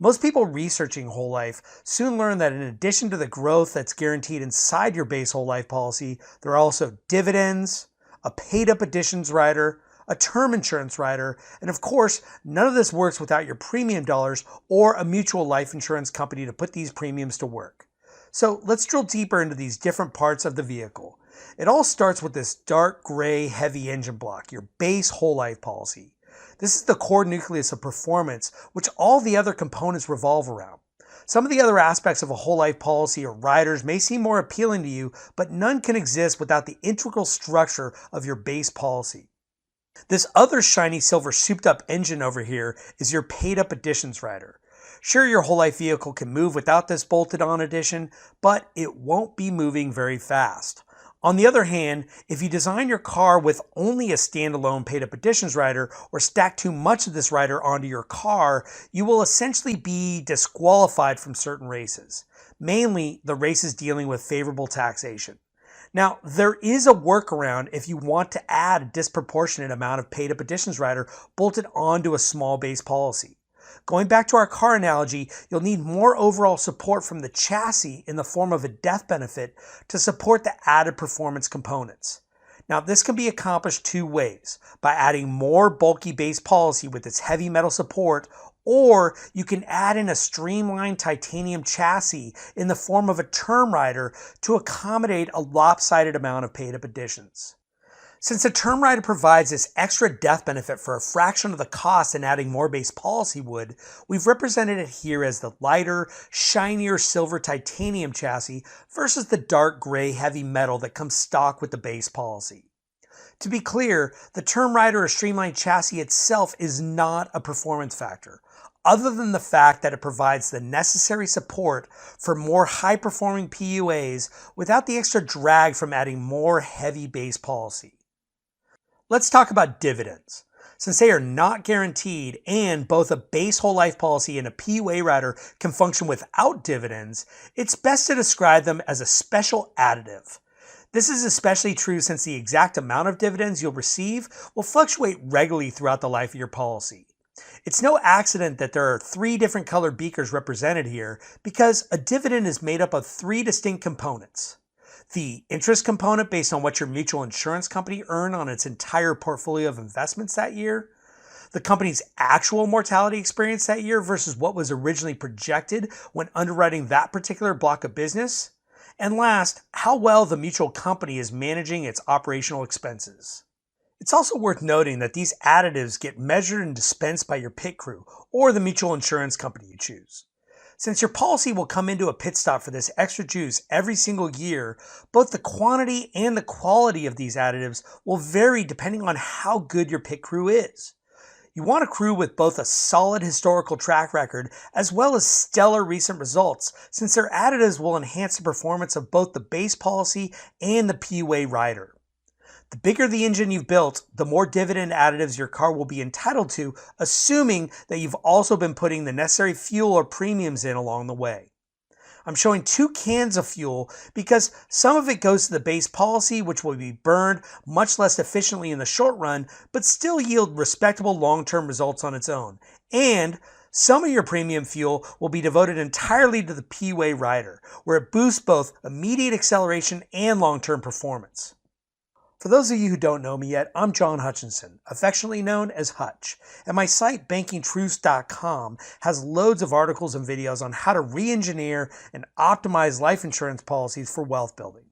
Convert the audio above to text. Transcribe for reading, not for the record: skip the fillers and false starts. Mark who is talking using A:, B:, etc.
A: Most people researching whole life soon learn that in addition to the growth that's guaranteed inside your base whole life policy, there are also dividends, a paid-up additions rider, a term insurance rider, and of course, none of this works without your premium dollars or a mutual life insurance company to put these premiums to work. So let's drill deeper into these different parts of the vehicle. It all starts with this dark gray heavy engine block, your base whole life policy. This is the core nucleus of performance, which all the other components revolve around. Some of the other aspects of a whole life policy or riders may seem more appealing to you, but none can exist without the integral structure of your base policy. This other shiny silver souped up engine over here is your paid up additions rider. Sure, your whole life vehicle can move without this bolted on addition, but it won't be moving very fast. On the other hand, if you design your car with only a standalone paid-up additions rider or stack too much of this rider onto your car, you will essentially be disqualified from certain races, mainly the races dealing with favorable taxation. Now, there is a workaround if you want to add a disproportionate amount of paid-up additions rider bolted onto a small base policy. Going back to our car analogy, you'll need more overall support from the chassis in the form of a death benefit to support the added performance components. Now, this can be accomplished two ways: by adding more bulky base policy with its heavy metal support, or you can add in a streamlined titanium chassis in the form of a term rider to accommodate a lopsided amount of paid-up additions. Since the term rider provides this extra death benefit for a fraction of the cost than adding more base policy would, we've represented it here as the lighter, shinier silver titanium chassis versus the dark gray heavy metal that comes stock with the base policy. To be clear, the term rider or streamlined chassis itself is not a performance factor, other than the fact that it provides the necessary support for more high-performing PUAs without the extra drag from adding more heavy base policy. Let's talk about dividends. Since they are not guaranteed and both a base whole life policy and a PUA rider can function without dividends, it's best to describe them as a special additive. This is especially true since the exact amount of dividends you'll receive will fluctuate regularly throughout the life of your policy. It's no accident that there are 3 different colored beakers represented here, because a dividend is made up of 3 distinct components. The interest component based on what your mutual insurance company earned on its entire portfolio of investments that year, the company's actual mortality experience that year versus what was originally projected when underwriting that particular block of business, and last, how well the mutual company is managing its operational expenses. It's also worth noting that these additives get measured and dispensed by your pit crew or the mutual insurance company you choose. Since your policy will come into a pit stop for this extra juice every single year, both the quantity and the quality of these additives will vary depending on how good your pit crew is. You want a crew with both a solid historical track record as well as stellar recent results, since their additives will enhance the performance of both the base policy and the PUA rider. The bigger the engine you've built, the more dividend additives your car will be entitled to, assuming that you've also been putting the necessary fuel or premiums in along the way. I'm showing 2 cans of fuel because some of it goes to the base policy, which will be burned much less efficiently in the short run, but still yield respectable long-term results on its own. And some of your premium fuel will be devoted entirely to the PUA rider, where it boosts both immediate acceleration and long-term performance. For those of you who don't know me yet, I'm John Hutchinson, affectionately known as Hutch, and my site bankingtruths.com has loads of articles and videos on how to re-engineer and optimize life insurance policies for wealth building.